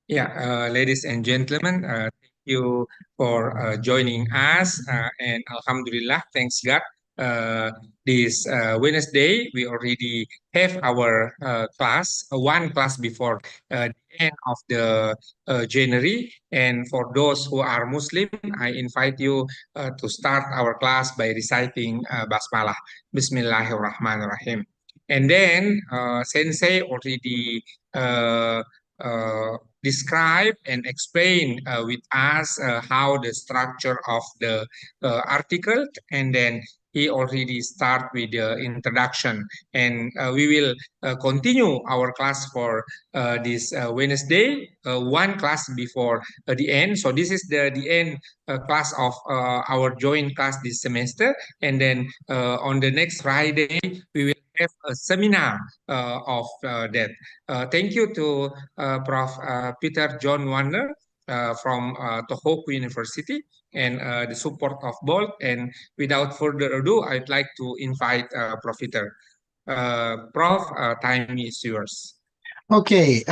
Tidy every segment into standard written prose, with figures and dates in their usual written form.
Ladies and gentlemen, thank you for joining us. And Alhamdulillah, thanks God. Uh, this Wednesday, we already have our class, one class before the end of the January. And for those who are Muslim, I invite you to start our class by reciting Basmalah, Bismillahirrahmanirrahim. And then Sensei already uh, uh, describe and explain with us how the structure of the article, and then he already start with the introduction, and we will continue our class for this Wednesday, one class before the end. So this is the end class of our joint class this semester, and then on the next Friday we will have a seminar of that. Thank you to Prof. Peter John Warner from Tohoku University and the support of Bolt. And without further ado, I'd like to invite Prof. Peter. Prof, time is yours. Okay,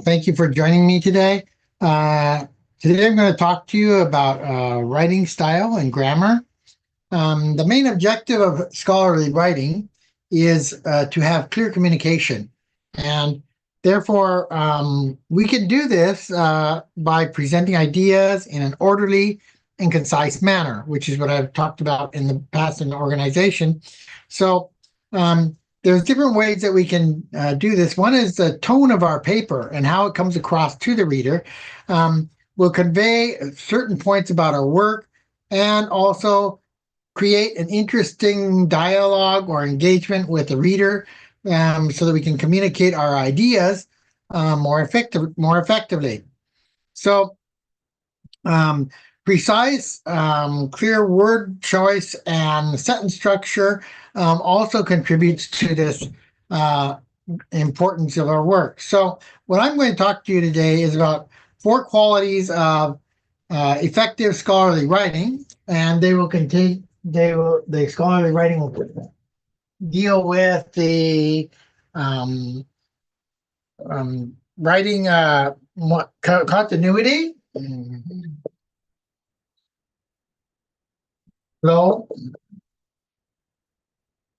thank you for joining me today. Today I'm going to talk to you about writing style and grammar. The main objective of scholarly writing is to have clear communication. And therefore, we can do this by presenting ideas in an orderly and concise manner, which is what I've talked about in the past in the organization. So, there's different ways that we can do this. One is the tone of our paper and how it comes across to the reader. Will convey certain points about our work and also create an interesting dialogue or engagement with the reader so that we can communicate our ideas more effectively. So, precise, clear word choice and sentence structure also contributes to this importance of our work. So what I'm going to talk to you today is about 4 qualities of effective scholarly writing, and the scholarly writing will deal with the writing continuity, flow.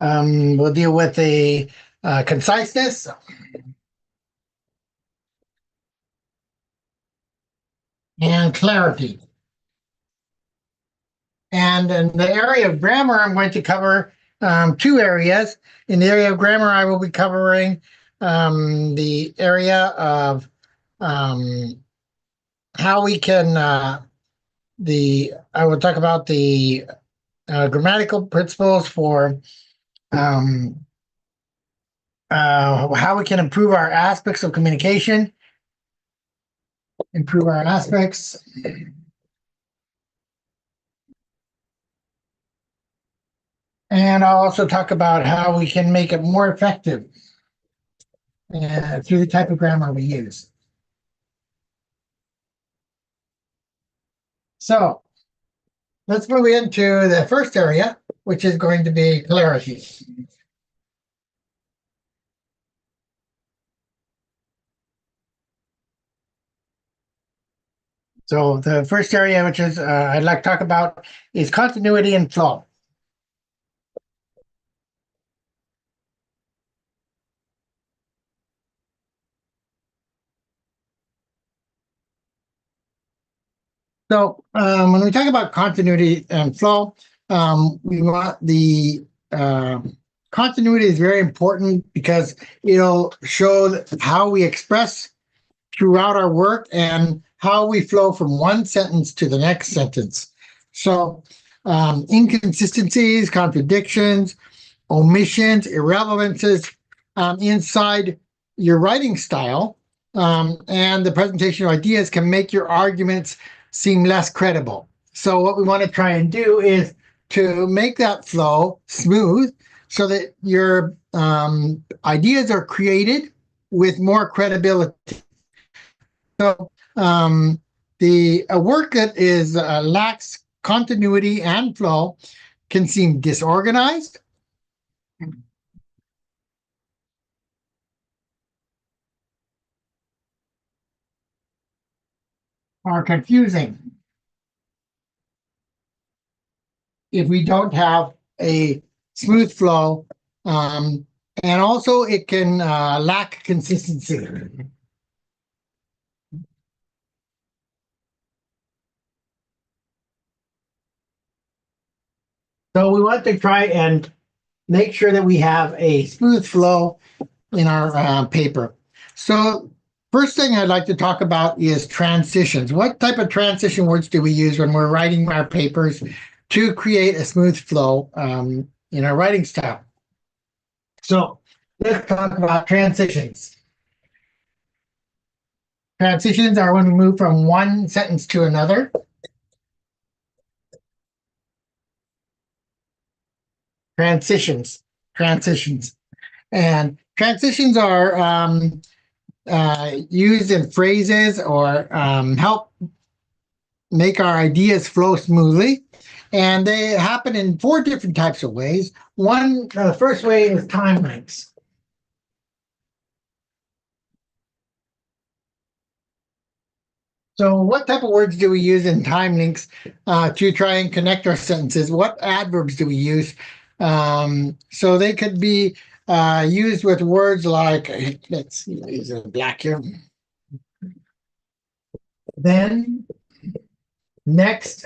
We'll deal with the conciseness, and clarity. And in the area of grammar, I'm going to cover 2 areas. In the area of grammar, I will be covering the area of how we can, I will talk about the grammatical principles for how we can improve our aspects of communication, improve our aspects. And I'll also talk about how we can make it more effective through the type of grammar we use. So let's move into the first area, which is going to be clarity. So the first area, which is I'd like to talk about, is continuity and flow. So when we talk about continuity and flow, we want the continuity is very important because it'll show how we express throughout our work and how we flow from one sentence to the next sentence. So inconsistencies, contradictions, omissions, irrelevances inside your writing style and the presentation of ideas can make your arguments seem less credible. So what we want to try and do is to make that flow smooth so that your ideas are created with more credibility. So a work that is lacks continuity and flow can seem disorganized, are confusing if we don't have a smooth flow. And also it can lack consistency. So we want to try and make sure that we have a smooth flow in our paper. So first thing I'd like to talk about is transitions. What type of transition words do we use when we're writing our papers to create a smooth flow in our writing style? So let's talk about transitions. Transitions are when we move from one sentence to another. Transitions. And transitions are used in phrases or help make our ideas flow smoothly. And they happen in 4 different types of ways. The first way is time links. So what type of words do we use in time links to try and connect our sentences? What adverbs do we use? So they could be used with words like, let's see, use a black here. Then, next,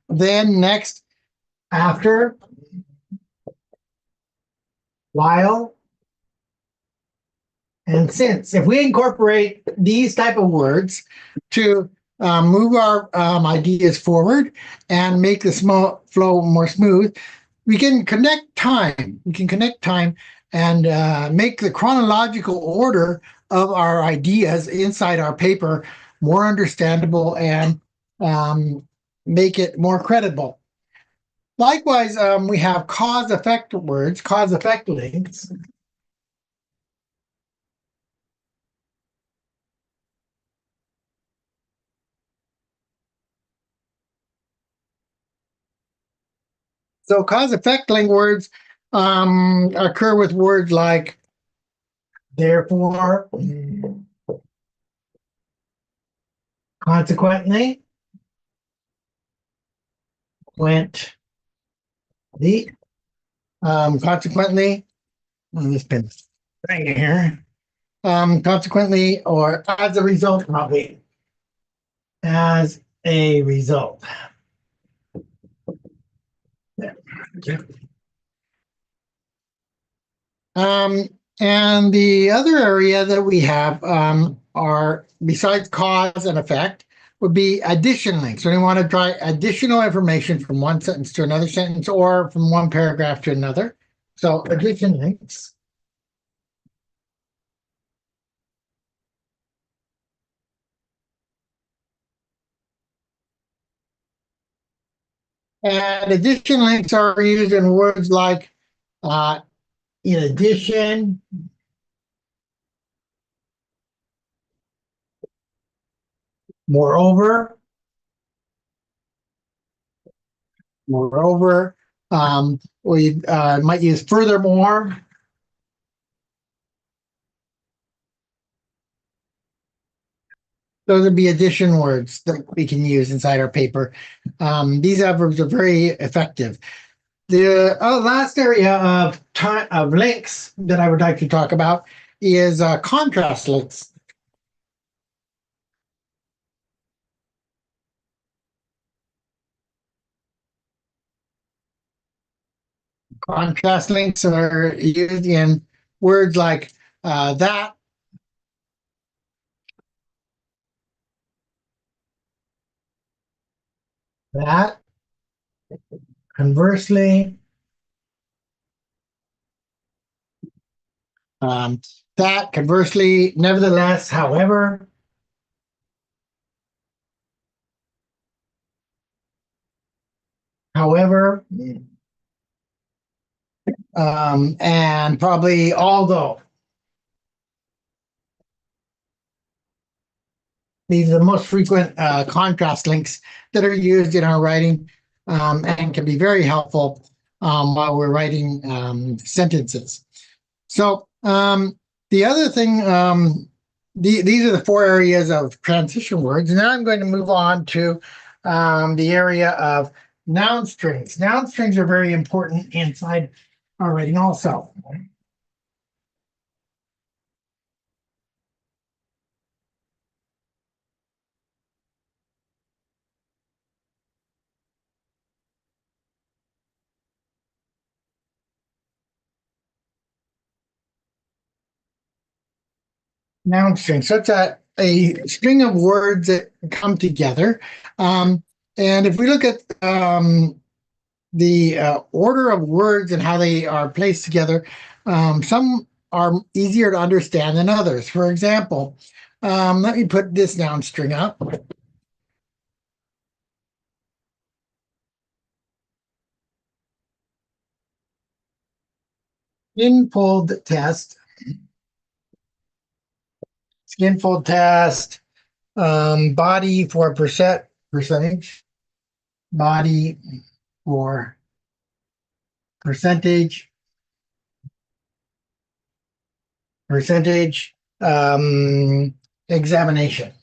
next, after, while, and since. If we incorporate these type of words to move our ideas forward and make the flow more smooth, we can connect time. And make the chronological order of our ideas inside our paper more understandable and make it more credible. Likewise, we have cause-effect words, cause-effect links. So cause-effect link words occur with words like therefore, consequently, went, the, consequently, this pen right here, consequently, or as a result, probably, as a result. There. Okay. And the other area that we have are, besides cause and effect, would be addition links. So we want to try additional information from one sentence to another sentence or from one paragraph to another. So addition links. And addition links are used in words like in addition, moreover, we might use furthermore. Those would be addition words that we can use inside our paper. These adverbs are very effective. The last area of links that I would like to talk about is contrast links. Contrast links are used in words like that, conversely, that, conversely, nevertheless, however. And probably although. These are the most frequent contrast links that are used in our writing and can be very helpful while we're writing sentences. So the other thing these are the four areas of transition words. Now I'm going to move on to the area of noun strings. Noun strings are very important inside our writing also. Noun string. So it's a string of words that come together. And if we look at the order of words and how they are placed together, some are easier to understand than others. For example, let me put this noun string up. Skinfold test. Skinfold test. Body for percentage. Body for percentage. Percentage. Examination.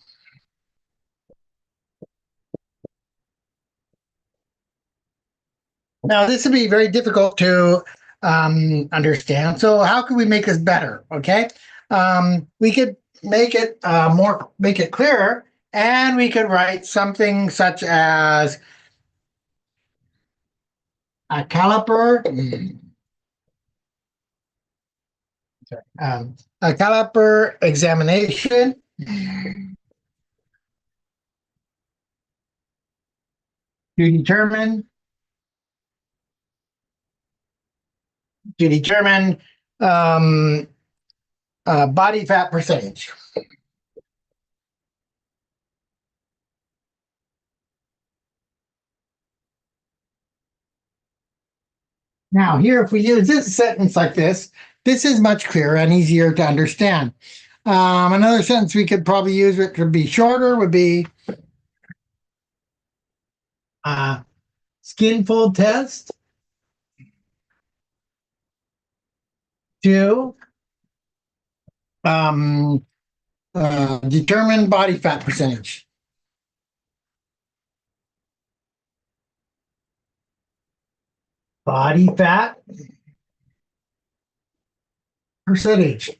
Now, this would be very difficult to understand. So, how can we make this better? Okay, we could make it make it clearer, and we could write something such as a caliper. A caliper examination. To determine body fat percentage. Now, here, if we use this sentence like this is much clearer and easier to understand. Another sentence we could probably use it to be shorter would be skinfold test to determine body fat percentage. Body fat percentage.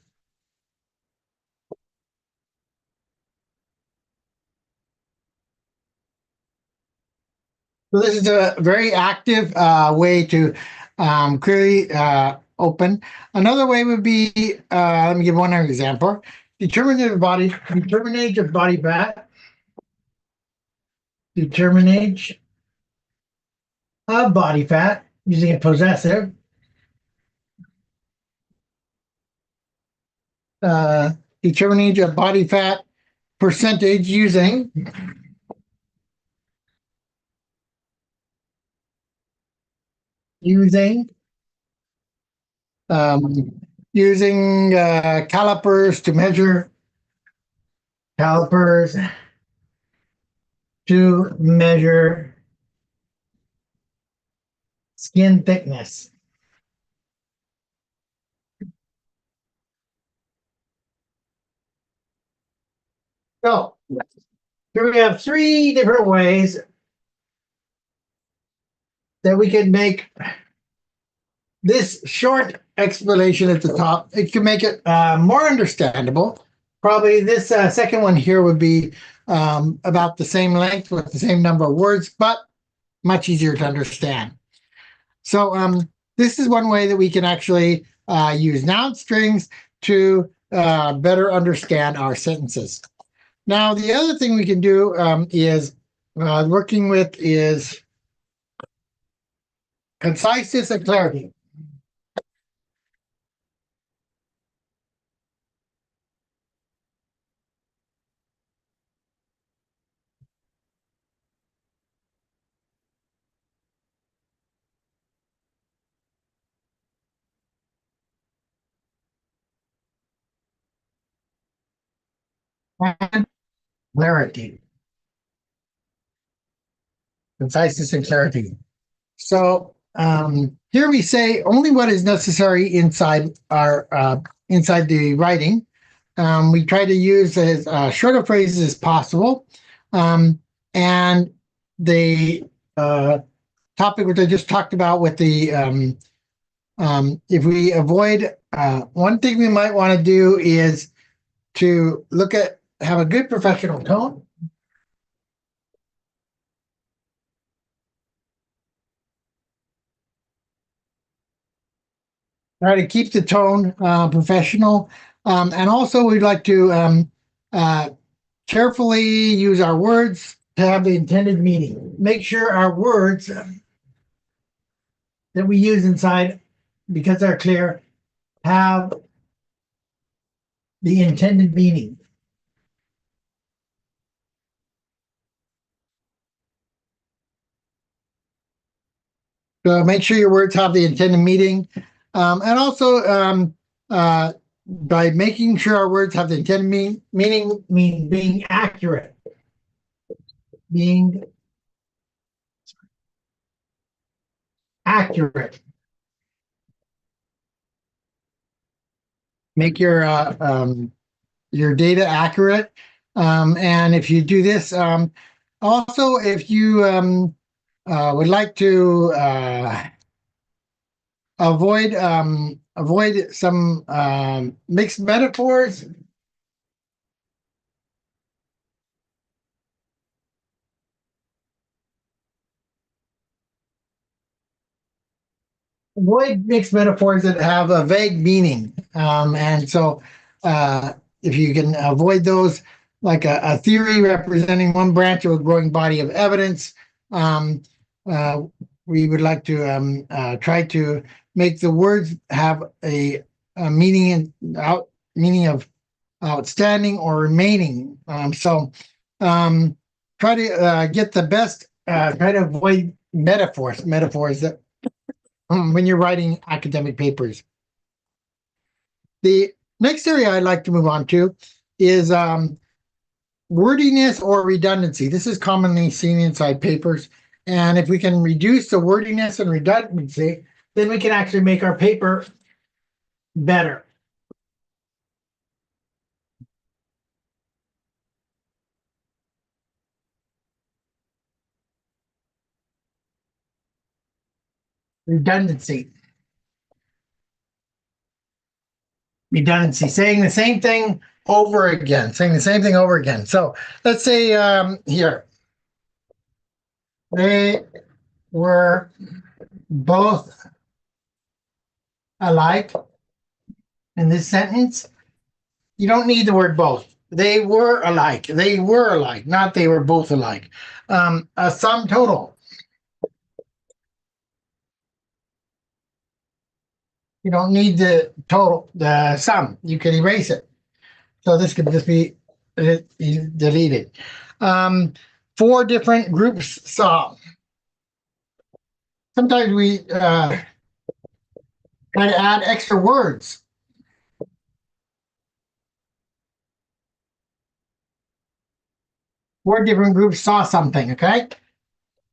So this is a very active way to clearly open. Another way would be, let me give one example. Determinate of body fat. Determinate of body fat using a possessive. Determinate of body fat percentage using calipers to measure skin thickness. So here we have three different ways that we can make this short explanation at the top. It can make it more understandable. Probably this second one here would be about the same length with the same number of words, but much easier to understand. So this is one way that we can actually use noun strings to better understand our sentences. Now, the other thing we can do is working with is conciseness and clarity. And clarity. Conciseness and clarity. So here we say only what is necessary inside our inside the writing. We try to use as shorter phrases as possible. And the topic which I just talked about with the if we avoid one thing we might want to do is to have a good professional tone. Try to keep the tone professional. And also we'd like to carefully use our words to have the intended meaning. Make sure our words that we use inside, because they're clear, have the intended meaning. So make sure your words have the intended meaning. And also by making sure our words have the intended meaning means being accurate. Being accurate. Make your data accurate. And if you do this, also if you would like to avoid some mixed metaphors, avoid mixed metaphors that have a vague meaning. And so if you can avoid those, like a theory representing one branch of a growing body of evidence, we would like to try to make the words have a meaning of outstanding or remaining. So try to get the best, try to avoid metaphors that when you're writing academic papers. The next area I'd like to move on to is wordiness or redundancy. This is commonly seen inside papers. And if we can reduce the wordiness and redundancy, then we can actually make our paper better. Redundancy, saying the same thing over again, So let's say here, they were both alike in this sentence. You don't need the word both. They were alike, not they were both alike. A sum total. You don't need the total, the sum. You can erase it. So this could just be deleted. 4 different groups saw. Sometimes we try to add extra words. Four different groups saw something, okay?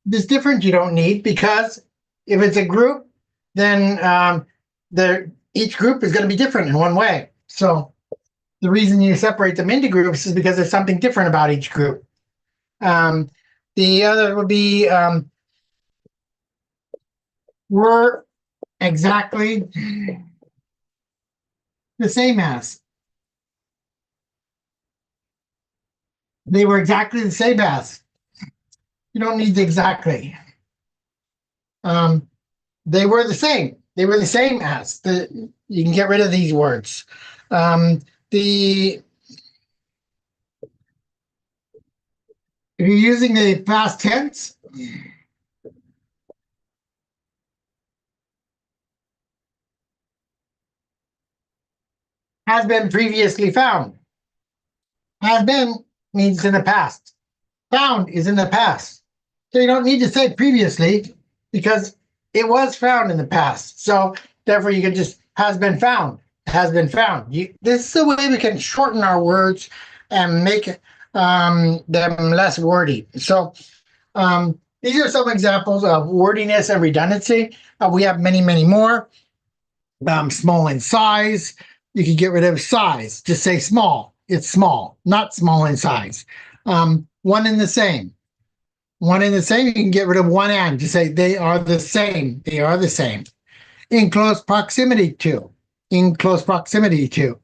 This different you don't need, because if it's a group, then each group is going to be different in one way. So the reason you separate them into groups is because there's something different about each group. The other would be were exactly the same as. They were exactly the same as. You don't need the exactly. They were the same. They were the same as. You can get rid of these words. If you're using the past tense, has been previously found. Has been means in the past. Found is in the past. So you don't need to say previously, because it was found in the past. So therefore you can just has been found. Has been found. This is the way we can shorten our words and make them less wordy. So these are some examples of wordiness and redundancy. We have many, many more. Small in size, You can get rid of size. Just say small. It's small, not small in size. One and the same. One and the same, you can get rid of one and. Just say they are the same. They are the same. In close proximity to. In close proximity to.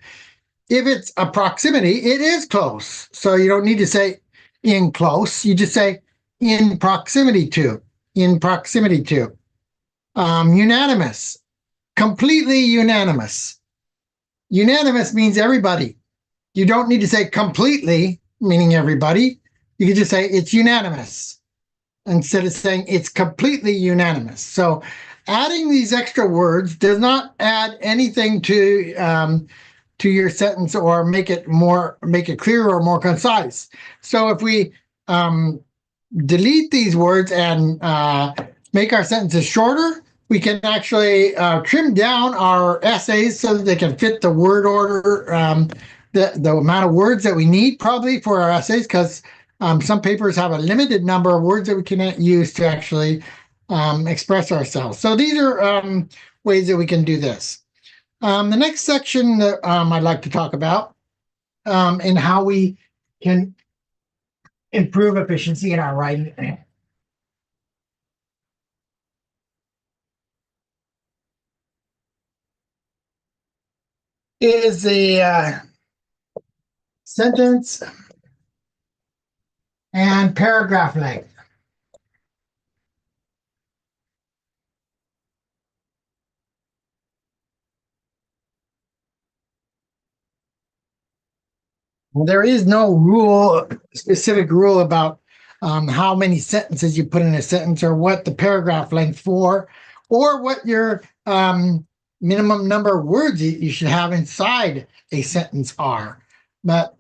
If it's a proximity, it is close. So you don't need to say in close. You just say in proximity to. In proximity to. Unanimous. Completely unanimous. Unanimous means everybody. You don't need to say completely, meaning everybody. You can just say it's unanimous instead of saying it's completely unanimous. So adding these extra words does not add anything to your sentence or make it clearer or more concise. So if we delete these words and make our sentences shorter, we can actually trim down our essays so that they can fit the word order, the amount of words that we need probably for our essays, because some papers have a limited number of words that we can use to actually express ourselves. So these are ways that we can do this. The next section that I'd like to talk about and how we can improve efficiency in our writing is the sentence and paragraph length. Well, there is no specific rule about how many sentences you put in a sentence or what the paragraph length for, or what your minimum number of words you should have inside a sentence are. But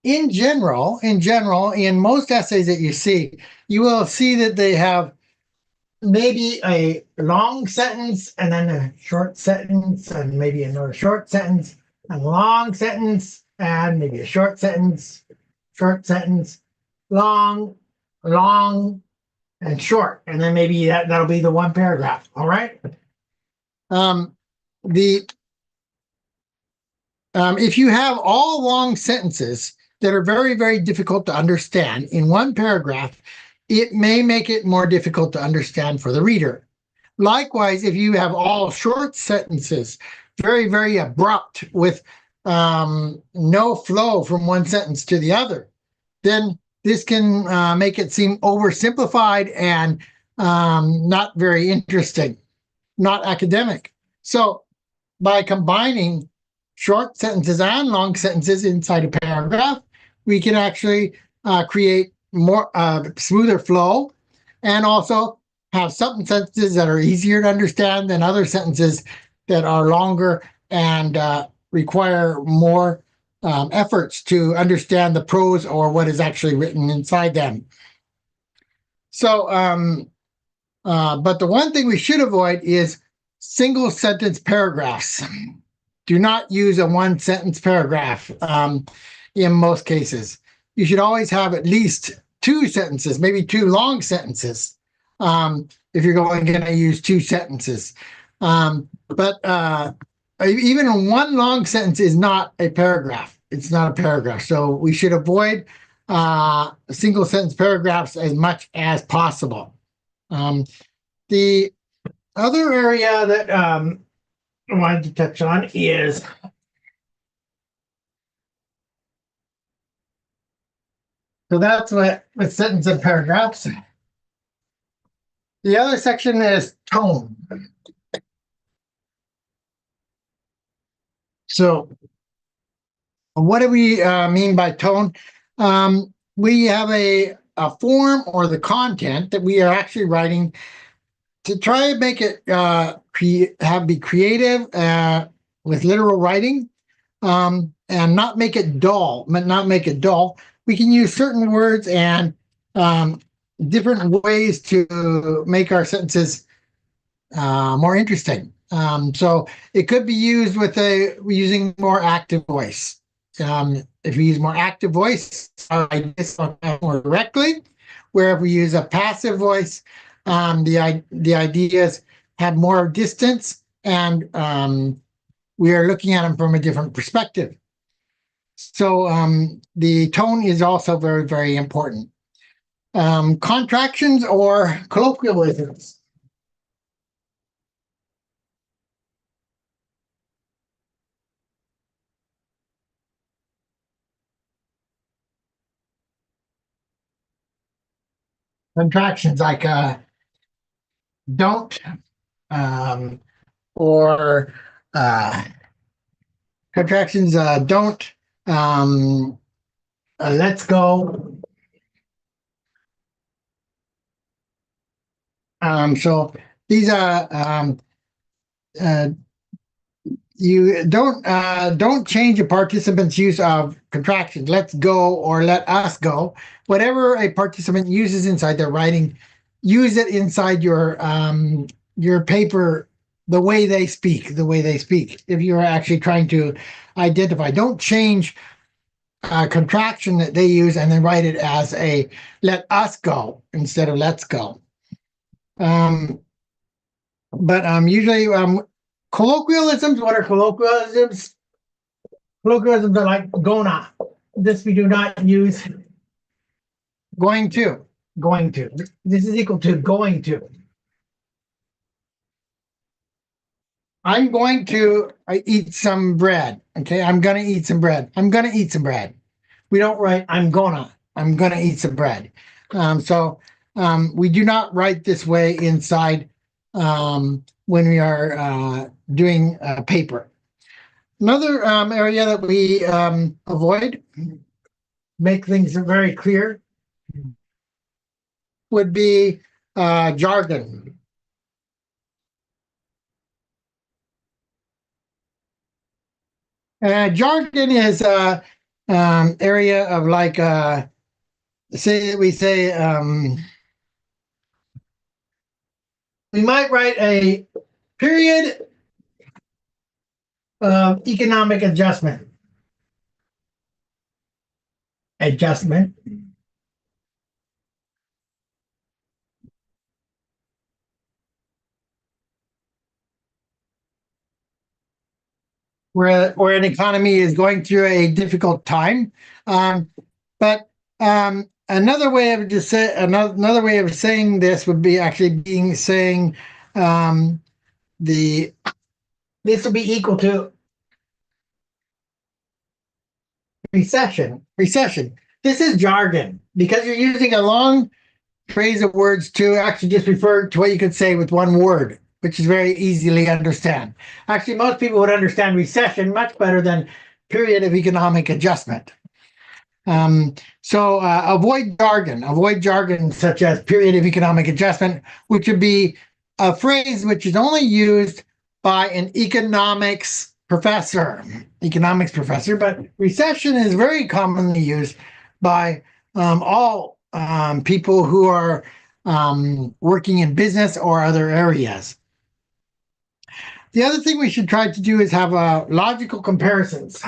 in general, in most essays that you see, you will see that they have maybe a long sentence and then a short sentence and maybe another short sentence, a long sentence and maybe a short sentence, long, and short. And then maybe that'll be the one paragraph. All right. If you have all long sentences that are very, very difficult to understand in one paragraph, it may make it more difficult to understand for the reader. Likewise, if you have all short sentences, very, very abrupt with no flow from one sentence to the other, then this can make it seem oversimplified and not very interesting, not academic. So by combining short sentences and long sentences inside a paragraph, we can actually create more smoother flow, and also have some sentences that are easier to understand than other sentences that are longer and require more efforts to understand the prose or what is actually written inside them. So, but the one thing we should avoid is single sentence paragraphs. Do not use a one sentence paragraph in most cases. You should always have at least two sentences, maybe two long sentences, if you're going to use two sentences. But even one long sentence is not a paragraph. It's not a paragraph. So we should avoid single sentence paragraphs as much as possible. The other area that I wanted to touch on is so that's what with sentence and paragraphs. The other section is tone. So what do we mean by tone? We have a form or the content that we are actually writing to try and make it be creative with literal writing, and not make it dull. We can use certain words and different ways to make our sentences more interesting. So it could be used with using more active voice. If we use more active voice, our ideas come more directly. Where if we use a passive voice, the ideas have more distance and we are looking at them from a different perspective. So the tone is also very, very important. Contractions or colloquialisms. Contractions like don't, or contractions don't, let's go. So these are you don't change a participant's use of contractions. Let's go or let us go. Whatever a participant uses inside their writing, use it inside your paper the way they speak. The way they speak. If you're actually trying to identify, don't change a contraction that they use and then write it as a "let us go" instead of "let's go." But usually colloquialisms. What are colloquialisms? Colloquialisms are like gonna. This we do not use. Going to. Going to. This is equal to going to. I'm going to eat some bread. Okay, I'm gonna eat some bread. I'm gonna eat some bread. We don't write I'm gonna eat some bread. So we do not write this way inside when we are doing paper. Another area that we avoid, make things very clear, would be jargon. Jargon is a area of like, say we say, we might write a period of economic adjustment. Adjustment. Where an economy is going through a difficult time. But another way of just say another way of saying this would be actually saying this will be equal to recession. Recession. This is jargon because you're using a long phrase of words to actually just refer to what you could say with one word, which is very easily understand. Actually, most people would understand recession much better than period of economic adjustment. So avoid jargon such as period of economic adjustment, which would be a phrase which is only used by an economics professor, but recession is very commonly used by all people who are working in business or other areas. The other thing we should try to do is have logical comparisons.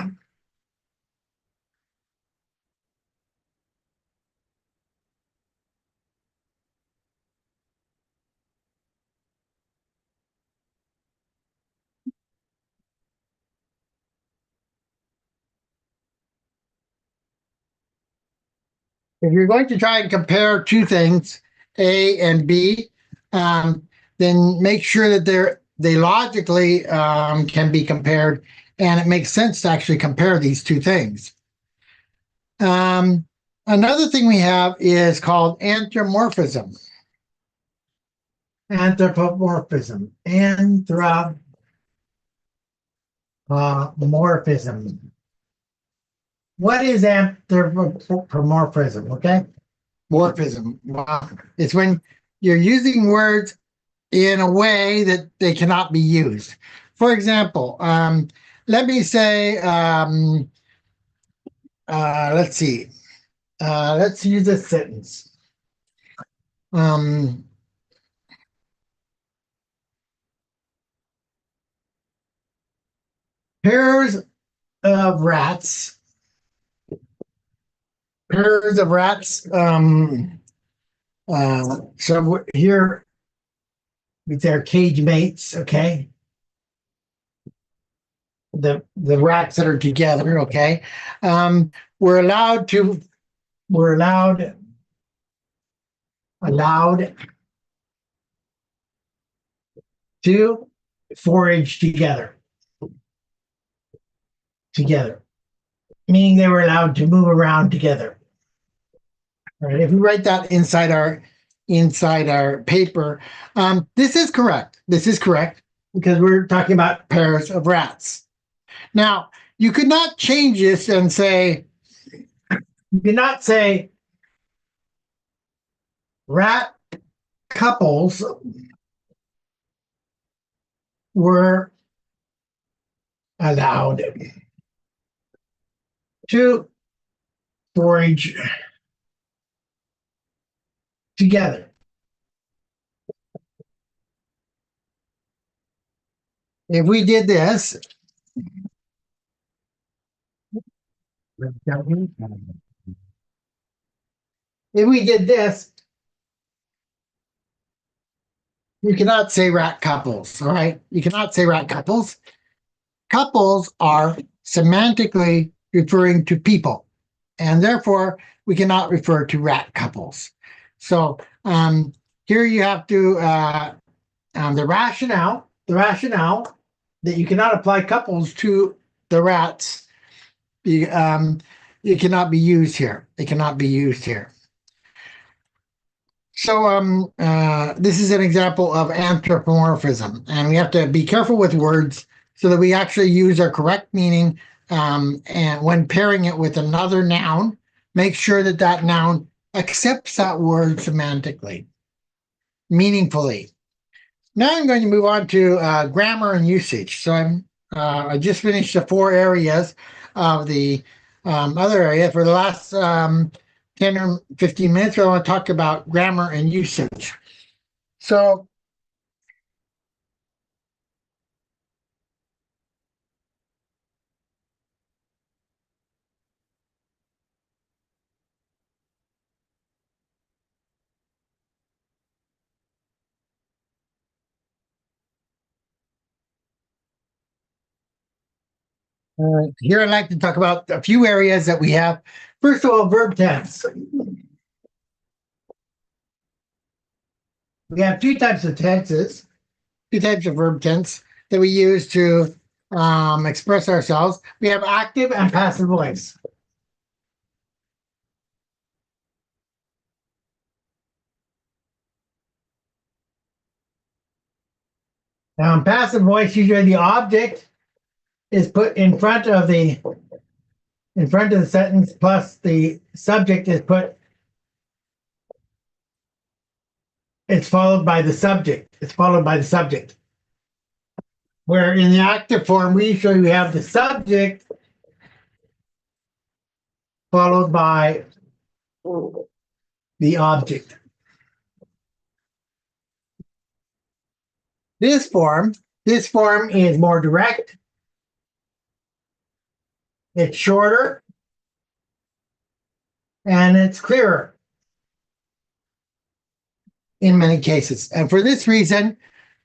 If you're going to try and compare two things, A and B, then make sure that they logically can be compared, and it makes sense to actually compare these two things. Another thing we have is called anthropomorphism. Anthropomorphism. Anthropomorphism. What is anthropomorphism? Okay. Morphism. It's when you're using words in a way that they cannot be used. For example, let me say, let's see. Let's use this sentence. Pairs of rats. So here with their cage mates, okay? the rats that are together, okay, we're allowed to forage together, meaning they were allowed to move around together. All right, if we write that inside our paper, this is correct. This is correct because we're talking about pairs of rats. Now, you could not change this and say, you could not say rat couples were allowed to forage together. If we did this, you cannot say rat couples, all right? You cannot say rat couples. Couples are semantically referring to people, and therefore we cannot refer to rat couples. So here you have to, the rationale that you cannot apply couples to the rats, it cannot be used here. It cannot be used here. So this is an example of anthropomorphism, and we have to be careful with words so that we actually use our correct meaning, and when pairing it with another noun, make sure that that noun accepts that word semantically, meaningfully. Now I'm going to move on to grammar and usage. So I just finished the 4 areas of the other area. For the last 10 or 15 minutes, I want to talk about grammar and usage. So here I'd like to talk about a few areas that we have. First of all, verb tense. We have 2 types of tenses, 2 types of verb tense that we use to express ourselves. We have active and passive voice. Now, in passive voice, usually the object is put in front of the sentence, plus the subject is put. It's followed by the subject. It's followed by the subject. Where in the active form, we usually have the subject followed by the object. This form is more direct. It's shorter. And it's clearer in many cases. And for this reason,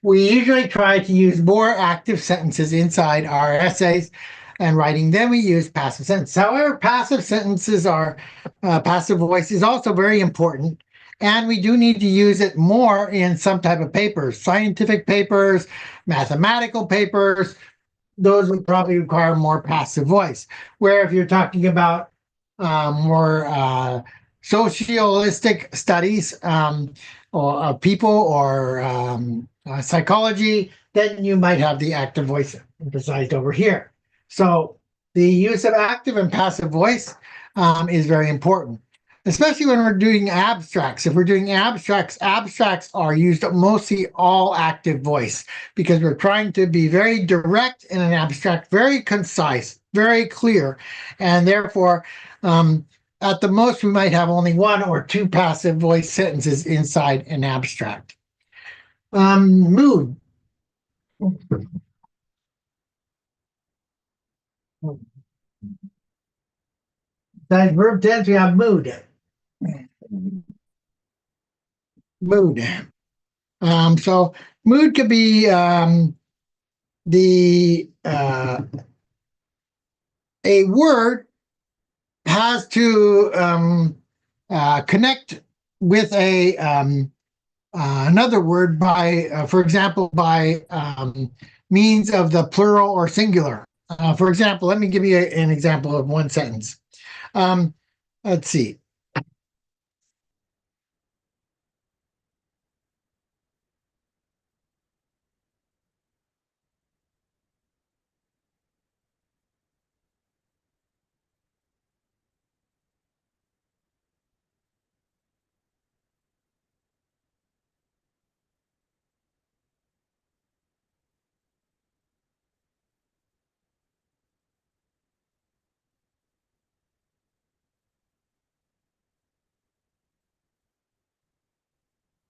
we usually try to use more active sentences inside our essays and writing. Then we use passive sentences. However, passive sentences are, passive voice is also very important. And we do need to use it more in some type of papers, scientific papers, mathematical papers. Those would probably require more passive voice. Where if you're talking about more socialistic studies or of people or psychology, then you might have the active voice emphasized over here. So the use of active and passive voice is very important, especially when we're doing abstracts. If we're doing abstracts, abstracts are used mostly all active voice because we're trying to be very direct in an abstract, very concise, very clear, and therefore at the most, we might have only 1 or 2 passive voice sentences inside an abstract. Mood. Besides verb tense, we have mood. Mood. So mood could be the a word has to connect with a another word by, for example, by means of the plural or singular. For example, let me give you an example of one sentence. Let's see.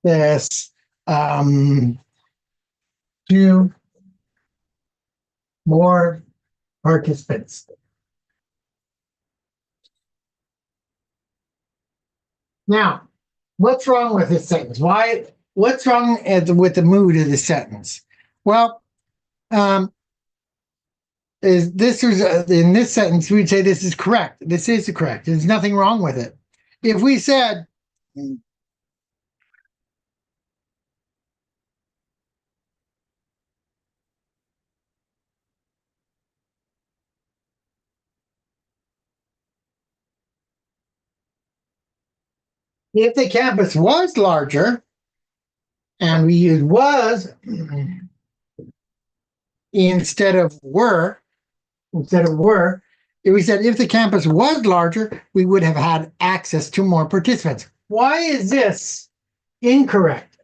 This two more participants. Now, what's wrong with this sentence? What's wrong with the mood of the sentence? Well, is this is in this sentence we'd say this is correct. This is correct. There's nothing wrong with it. If we said if the campus was larger, and we use was instead of were, if we said if the campus was larger, we would have had access to more participants. Why is this incorrect?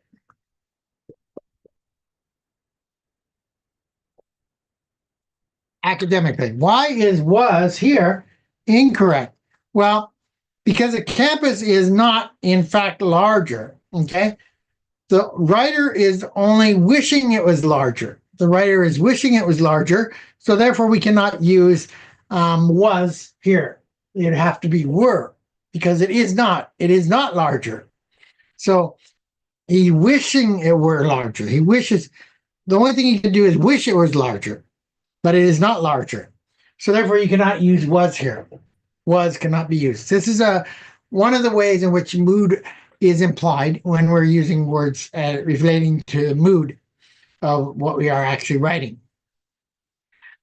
Academically, why is was here incorrect? Well, because a campus is not in fact larger. Okay, the writer is only wishing it was larger. The writer is wishing it was larger, so therefore we cannot use was here. It'd have to be were, because it is not. It is not larger. So he wishing it were larger. He wishes. The only thing he can do is wish it was larger, but it is not larger. So therefore you cannot use was here. Was cannot be used. This is one of the ways in which mood is implied when we're using words relating to the mood of what we are actually writing.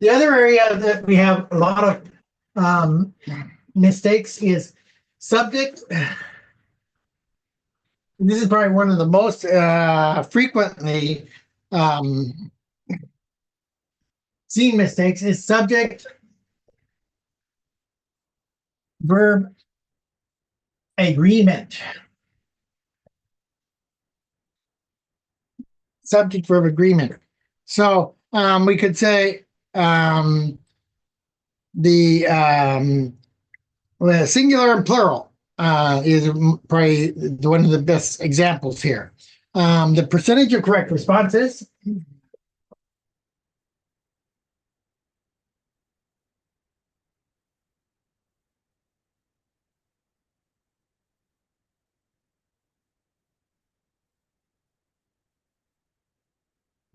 The other area that we have a lot of mistakes is subject. This is probably one of the most frequently seen mistakes is subject verb agreement. Subject verb agreement. So we could say the singular and plural is probably one of the best examples here. The percentage of correct responses.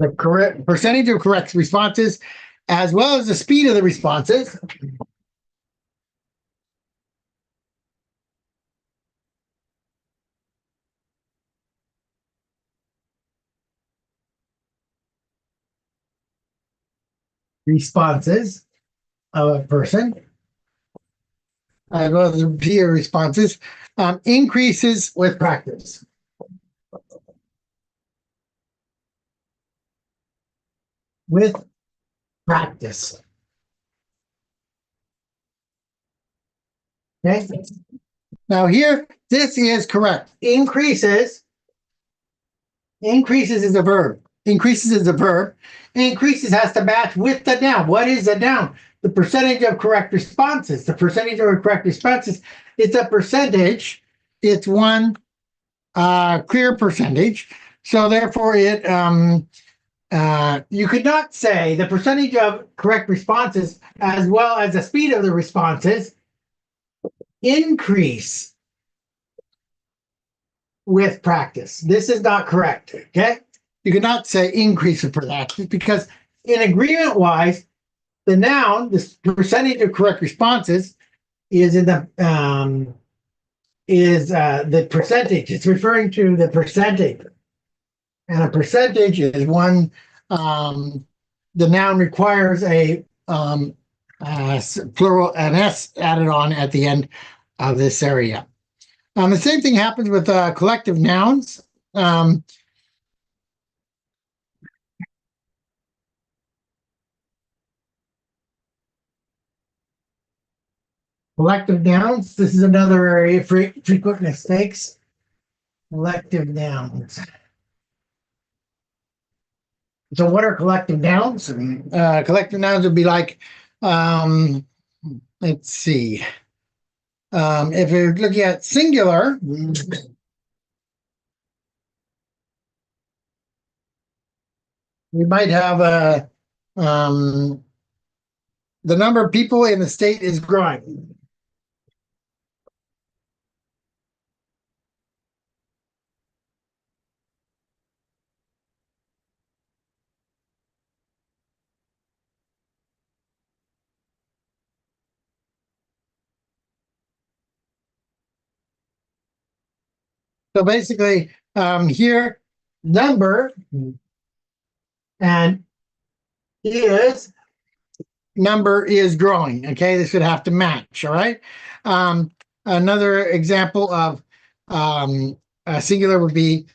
The correct percentage of correct responses, as well as the speed of the responses. Responses of a person, as well as the peer responses, increases with practice. With practice. Okay. Now here, this is correct. Increases is a verb. Increases is a verb. Increases has to match with the noun. What is the noun? The percentage of correct responses. The percentage of correct responses, it's a percentage. It's one clear percentage. So therefore it you could not say the percentage of correct responses as well as the speed of the responses increase with practice. This is not correct, okay? You cannot say increase with practice because in agreement-wise, the noun, this percentage of correct responses is in the percentage. It's referring to the percentage. And a percentage is one, the noun requires a plural, an S added on at the end of this area. The same thing happens with collective nouns. Collective nouns, this is another area of frequent mistakes. Collective nouns. So what are collective nouns? Collective nouns would be like, let's see. If you're looking at singular, we might have the number of people in the state is growing. So basically, here, number and number is growing. Okay, this would have to match. All right. Another example of a singular would be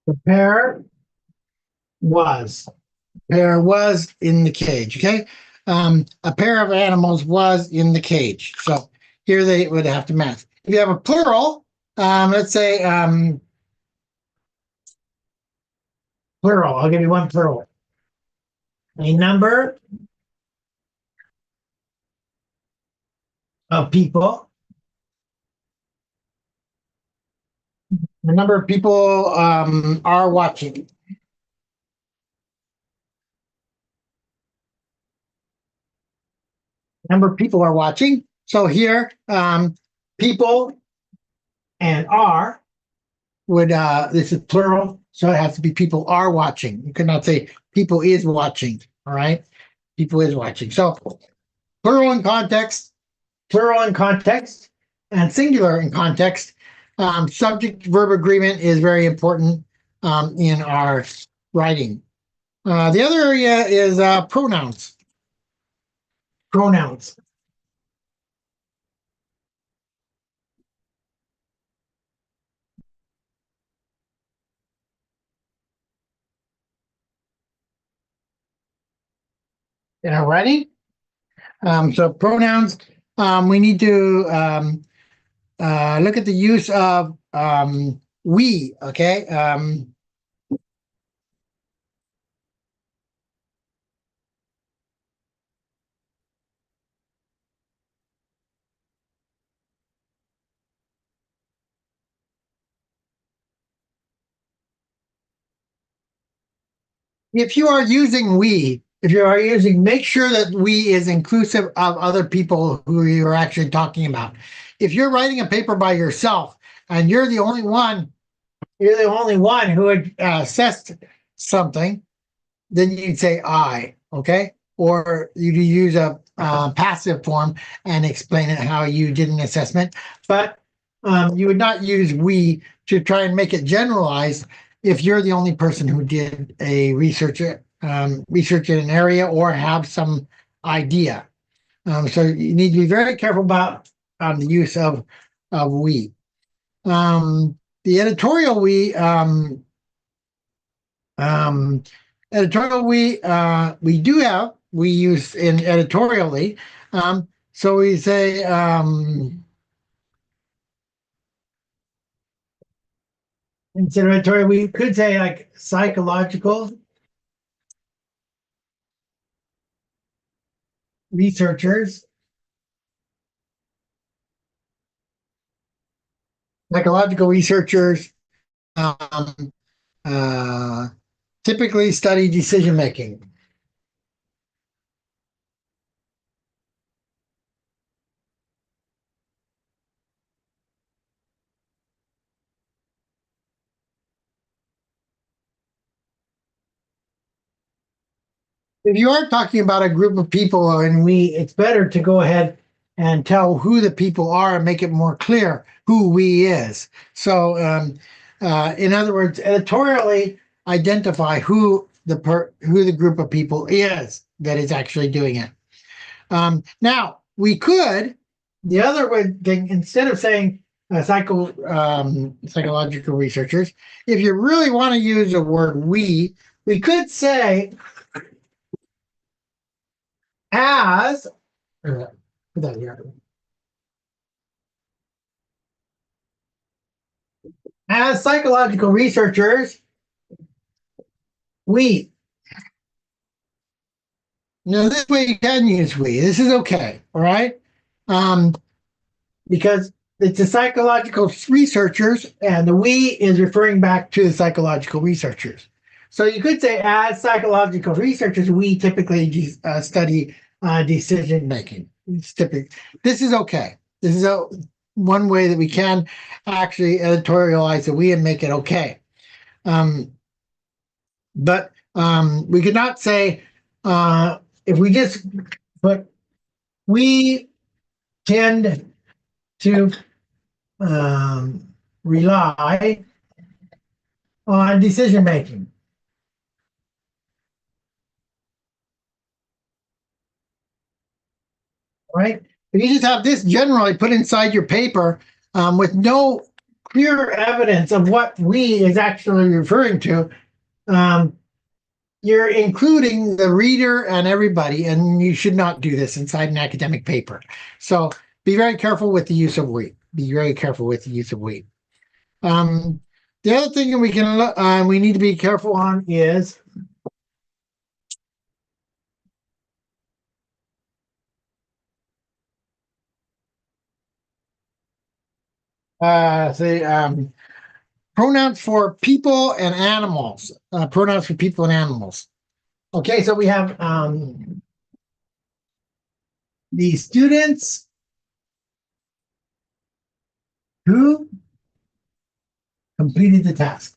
the pair was. Pair was in the cage. Okay. A pair of animals was in the cage. So here they would have to match. If you have a plural, let's say plural, I'll give you one plural. A number of people. The number of people are watching. Number of people are watching. So here, people and are would, this is plural, so it has to be people are watching. You cannot say people is watching, all right? People is watching. So plural in context, and singular in context. Subject-verb agreement is very important in our writing. The other area is pronouns. Pronouns. In our writing. So pronouns, we need to look at the use of we, okay? If you are using we, make sure that we is inclusive of other people who you're actually talking about. If you're writing a paper by yourself and you're the only one who had assessed something, then you'd say I, okay? Or you use a passive form and explain it how you did an assessment. But you would not use we to try and make it generalized if you're the only person who did a research in an area or have some idea. So you need to be very careful about the use of we. The editorial we, we use in editorially. So we say, instead of editorial, we could say like psychological researchers. Psychological researchers typically study decision making. if you are talking about a group of people and it's better to go ahead and tell who the people are and make it more clear who we is. So, in other words, editorially identify who the group of people is that is actually doing it. Now we could the other thing instead of saying psychological researchers, if you really want to use the word we could say as put that here. As psychological researchers, we. Now, this way you can use we. This is okay, all right? Um, because it's the psychological researchers, and the we is referring back to the psychological researchers. So you could say, as psychological researchers, we typically study decision making. This is okay. This is one way that we can actually editorialize the we and make it okay. But we could not say if we just put we tend to rely on decision making. Right? If you just have this generally put inside your paper with no clear evidence of what we is actually referring to, you're including the reader and everybody, and you should not do this inside an academic paper. So be very careful with the use of we. Be very careful with the use of we. The other thing we need to be careful on is the pronouns for people and animals. Pronouns for people and animals. Okay, so we have the students who completed the task.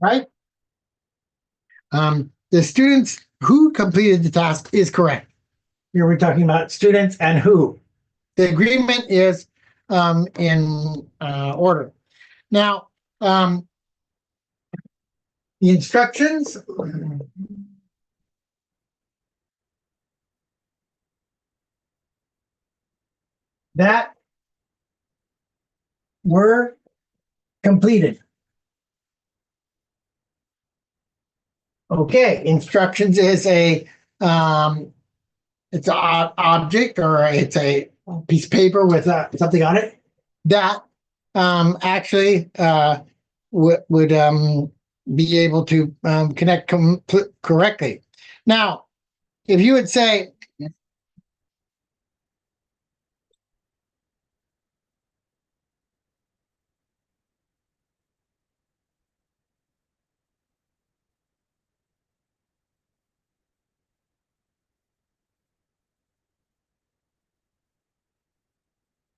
Right? The students who completed the task is correct. Here we're talking about students and who. The agreement is in order. Now, the instructions that were completed. Okay, instructions is it's an object or it's a piece of paper with something on it that actually would be able to connect correctly. Now, if you would say,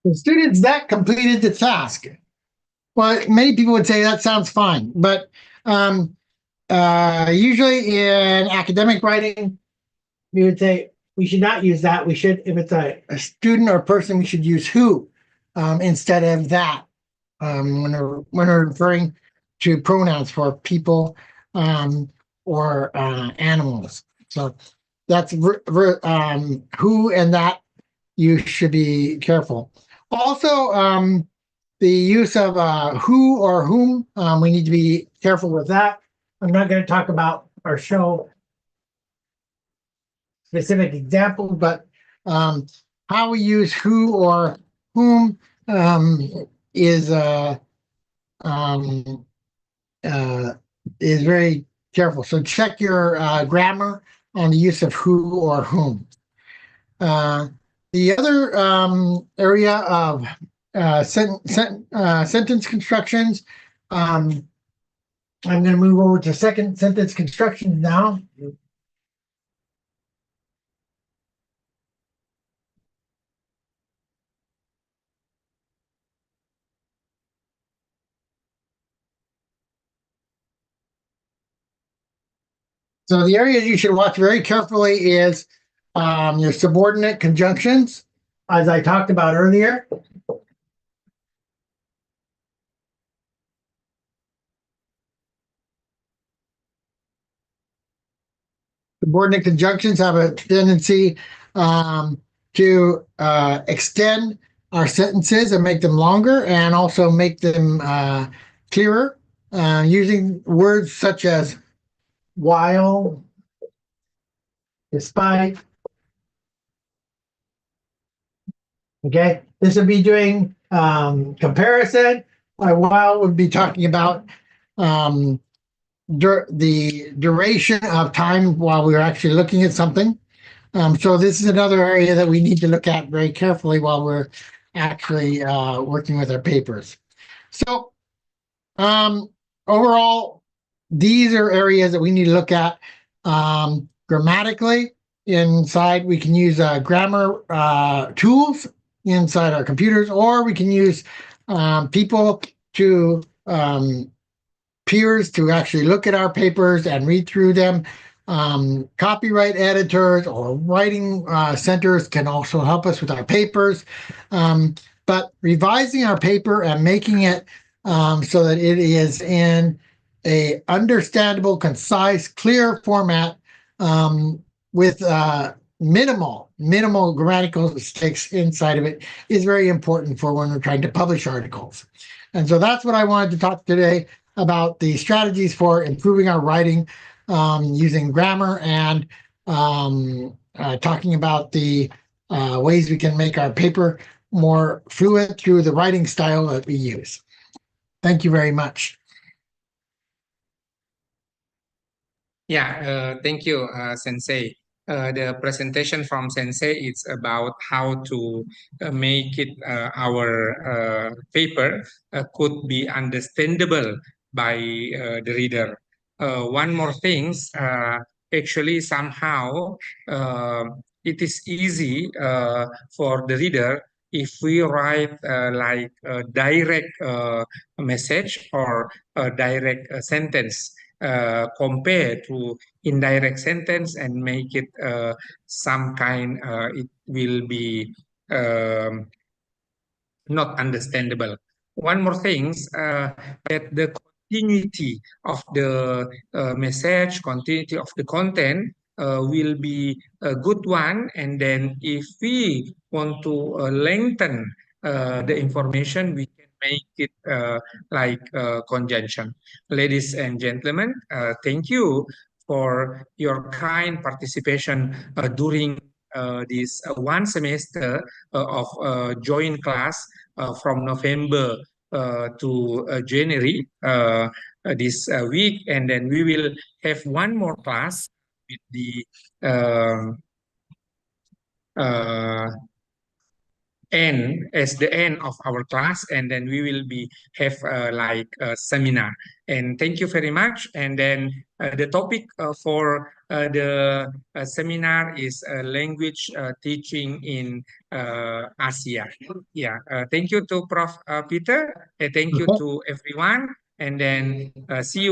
the students that completed the task. Well, many people would say that sounds fine, but usually in academic writing, we would say we should not use that. We should, if it's a student or a person, we should use who instead of that when we're referring to pronouns for people or animals. So that's who and that you should be careful. Also, the use of who or whom, we need to be careful with that. I'm not going to talk about or show specific examples, but how we use who or whom is um, is very careful. So check your grammar on the use of who or whom. The other area of sentence constructions, I'm going to move over to second sentence constructions now. So the areas you should watch very carefully is your subordinate conjunctions, as I talked about earlier. Subordinate conjunctions have a tendency to extend our sentences and make them longer, and also make them clearer, using words such as while, despite. Okay, this would be doing comparison. While would be talking about the duration of time while we are actually looking at something. So this is another area that we need to look at very carefully while we're actually working with our papers. So overall, these are areas that we need to look at. Grammatically, inside we can use grammar tools inside our computers, or we can use people to peers to actually look at our papers and read through them. Copyright editors or writing centers can also help us with our papers. But revising our paper and making it so that it is in a understandable, concise, clear format with minimal grammatical mistakes inside of it is very important for when we're trying to publish articles. And so that's what I wanted to talk today about, the strategies for improving our writing using grammar, and talking about the ways we can make our paper more fluent through the writing style that we use. Thank you very much. Yeah, thank you, Sensei. The presentation from Sensei is about how to make it our paper could be understandable by the reader. One more things, actually somehow it is easy for the reader if we write like a direct message or a direct sentence. Compare to indirect sentence and make it some kind it will be not understandable. One more things, that the continuity of the message, continuity of the content will be a good one. And then if we want to lengthen the information, we can make it like conjunction. Ladies and gentlemen, thank you for your kind participation during this one semester of joint class from November to January this week. And then we will have one more class with the end of our class, and then we will be have like a seminar. And thank you very much. And then the topic for the seminar is language teaching in Asia. Yeah, thank you to Prof. Peter. Thank you to everyone. And then see you